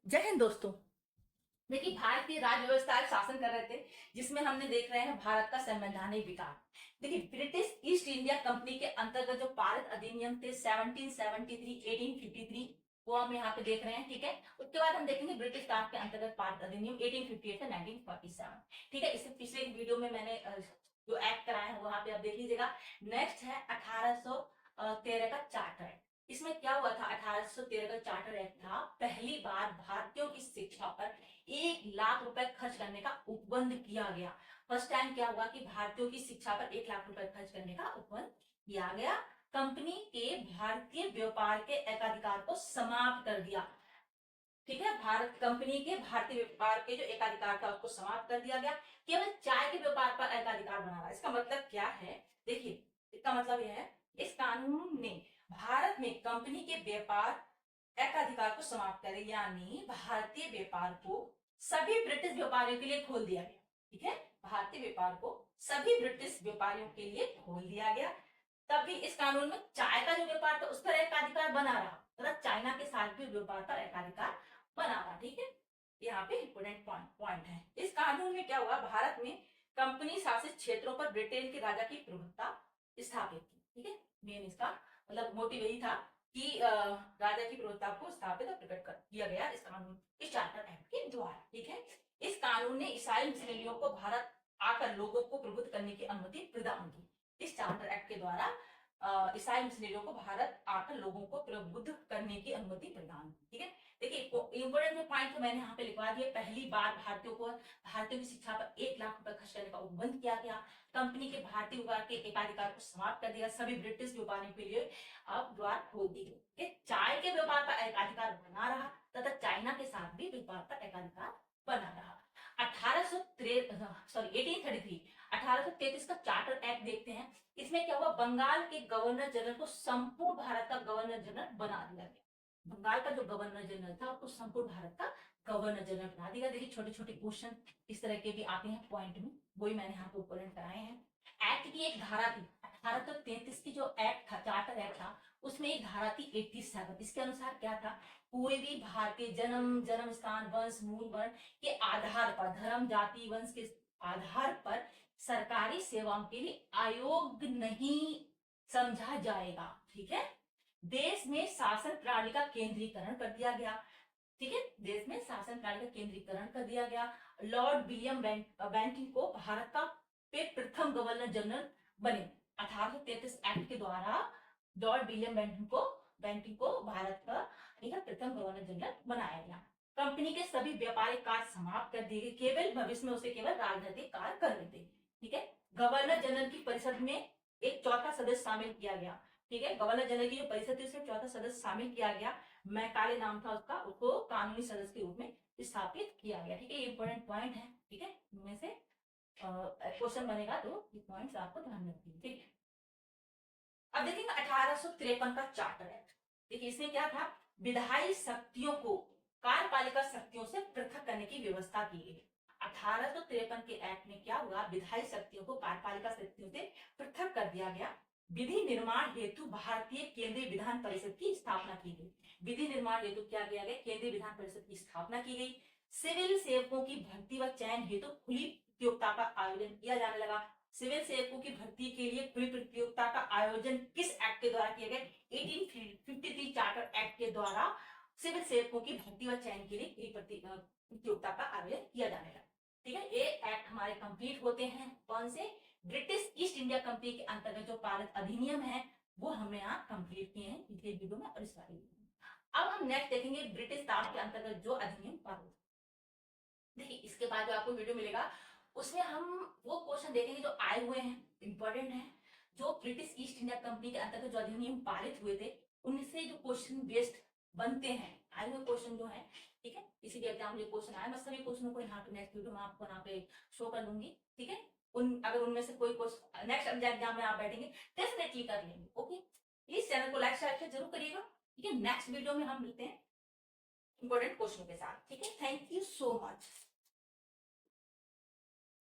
जय हिंद दोस्तों। देखिए, भारतीय राज्य व्यवस्था शासन कर रहे थे, जिसमें हमने देख रहे हैं भारत का संवैधानिक विकास। देखिए, ब्रिटिश ईस्ट इंडिया कंपनी के अंतर्गत जो पारित अधिनियम थे 1773 1853, वो हम यहाँ पे देख रहे हैं। ठीक है, उसके बाद हम देखेंगे ब्रिटिश काल के अंतर्गत पारित अधिनियम 1858 से 1947। ठीक है, इससे पिछले वीडियो में मैंने जो एक्ट कराए हैं वहां पे आप देख लीजिएगा। नेक्स्ट है 1813 का चार्टर एक्ट। इसमें क्या हुआ था? 1813 का चार्टर एक्ट था, पहली बार भारतीयों की शिक्षा पर 1 लाख रुपए खर्च करने का उपबंध किया गया। फर्स्ट टाइम क्या हुआ कि भारतीयों की शिक्षा पर 1 लाख रुपए खर्च करने का उपबंध किया गया। कंपनी के भारतीय व्यापार के एकाधिकार को समाप्त कर दिया। ठीक है, भारत कंपनी के भारतीय व्यापार के जो एकाधिकार था उसको समाप्त कर दिया गया। केवल चाय के व्यापार पर एकाधिकार बना रहा। इसका मतलब क्या है? देखिए, इसका मतलब यह है, इस कानून ने भारत में कंपनी के व्यापार एकाधिकार को समाप्त करे, यानी भारतीय व्यापार को सभी ब्रिटिश व्यापारियों के लिए खोल दिया गया। ठीक है, भारतीय व्यापार को सभी ब्रिटिश व्यापारियों के लिए खोल दिया गया। तब भी इस कानून में चाय का जो व्यापार था उस पर एकाधिकार बना रहा, मतलब चाइना के साथ भी व्यापार पर एकाधिकार बना रहा। ठीक है, यहाँ पे इंपोर्टेंट पॉइंट है। इस कानून में क्या हुआ? भारत में कंपनी शासित क्षेत्रों पर ब्रिटेन के राजा की प्रभुत्ता स्थापित की। ठीक है, मेन इसका मतलब मोटिव यही था कि राजा की प्रभुत्ता को स्थापित और प्रकट कर दिया गया इस कानून, इस चार्टर एक्ट के द्वारा। ठीक है, इस कानून ने ईसाई मिशनरियों को भारत आकर लोगों को प्रबुद्ध करने की अनुमति प्रदान की। इस चार्टर एक्ट के द्वारा ईसाई मिशनरियों को भारत आकर लोगों को प्रबुद्ध करने की अनुमति प्रदान की। ठीक है, देखिए इंपोर्टेंट जो पॉइंट मैंने यहाँ पे लिखवा दिया। पहली बार भारतीयों की शिक्षा पर 1 लाख रुपए खर्च करने का उपबंध किया गया। कंपनी के भारतीय व्यापार के एकाधिकार को समाप्त कर दिया। सभी ब्रिटिश व्यापारियों के लिए अब द्वार खोल दी गई। चाय के व्यापार पर एकाधिकार बना रहा तथा चाइना के साथ भी व्यापार पर एकाधिकार बना रहा। 1833 का चार्टर एक्ट देखते हैं। इसमें क्या हुआ? बंगाल के गवर्नर जनरल को संपूर्ण भारत का गवर्नर जनरल बना दिया गया। बंगाल का जो गवर्नर जनरल था उसको संपूर्ण भारत का गवर्नर जनरल बना दिया। देखिए, छोटे छोटे क्वेश्चन इस तरह के भी आते हैं पॉइंट में, वही मैंने यहाँ पे उपलब्ध कराए हैं। एक्ट की एक धारा थी 1833 की, जो एक्ट था, चार्टर एक्ट था, उसमें एक धारा थी 87। इसके अनुसार क्या था? कोई भी भारतीय जन्म स्थान, वंश, मूल वर्ण के आधार पर, धर्म, जाति, वंश के आधार पर सरकारी सेवाओं के लिए अयोग्य नहीं समझा जाएगा। ठीक है, देश में शासन प्रणाली का केंद्रीकरण कर दिया गया। ठीक है, देश में शासन प्रणाली का केंद्रीकरण कर दिया गया। लॉर्ड विलियम बेंटिंक को भारत का प्रथम गवर्नर जनरल बने। 1833 एक्ट के द्वारा लॉर्ड विलियम बेंटिंक को भारत का प्रथम गवर्नर जनरल बनाया गया। कंपनी के सभी व्यापारिक कार्य समाप्त कर दिए गए, केवल भविष्य में उसे केवल राजनीतिक कार्य करने थे। ठीक है, गवर्नर जनरल की परिषद में एक चौथा सदस्य शामिल किया गया। ठीक है, गवर्नर जनरल की जो परिषद थी उसमें चौथा सदस्य शामिल किया गया। मैकाले नाम था उसका, उसको कानूनी सदस्य के रूप में स्थापित किया गया। ठीक है, ये इंपॉर्टेंट पॉइंट है। ठीक है, इनमें से क्वेश्चन बनेगा तो ये पॉइंट्स आपको ध्यान में रखिए। ठीक है, अब देखेंगे 1853 का चार्टर एक्ट। देखिए, इसमें क्या था? विधायी शक्तियों को कार्यपालिका शक्तियों से पृथक करने की व्यवस्था की गई। 1853 के एक्ट में क्या हुआ? विधायी शक्तियों को कार्यपालिका शक्तियों से पृथक कर दिया गया। विधि निर्माण हेतु भारतीय केंद्रीय विधान परिषद की स्थापना की गई। विधि निर्माण हेतु क्या किया गया? केंद्रीय विधान परिषद की स्थापना की गई। सिविल सेवकों की भर्ती व चयन हेतु खुली प्रतियोगिता का आयोजन किया जाने लगा। सिविल सेवकों की भर्ती के लिए खुली प्रतियोगिता का आयोजन किस एक्ट के द्वारा किया गया? 1853 चार्टर एक्ट के द्वारा सिविल सेवकों की भर्ती व चयन के लिए खुली प्रतियोगिता का आयोजन किया जाने लगा। ठीक है, ये एक्ट हमारे कंप्लीट होते हैं। कौन से? ब्रिटिश ईस्ट इंडिया कंपनी के अंतर्गत जो पारित अधिनियम है वो हमने यहाँ कंप्लीट किए हैं पिछले वीडियो में और इस वाले वीडियो में। अब हम नेक्स्ट देखेंगे ब्रिटिश राज के अंतर्गत जो अधिनियम पारित। देखिए, इसके बाद जो आपको वीडियो मिलेगा उसमें हम वो क्वेश्चन देखेंगे जो आए हुए हैं, इंपॉर्टेंट है, जो ब्रिटिश ईस्ट इंडिया कंपनी के अंतर्गत जो अधिनियम पारित हुए थे उनसे जो क्वेश्चन बेस्ड बनते हैं, आए हुए क्वेश्चन जो है। ठीक है, इसी भी एग्जाम में क्वेश्चन आया, मैं सभी क्वेश्चनों को यहाँ पे नेक्स्ट वीडियो में आपको यहाँ पे शो कर दूंगी। ठीक है, अगर उनमें से कोई क्वेश्चन नेक्स्ट एग्जाम में आप बैठेंगे डेफिनेटली कर लेंगे। ओके, प्लीज चैनल को लाइक शेयर जरूर करिएगा। ठीक है, नेक्स्ट वीडियो में हम मिलते हैं इंपॉर्टेंट क्वेश्चन के साथ। ठीक है, थैंक यू सो मच।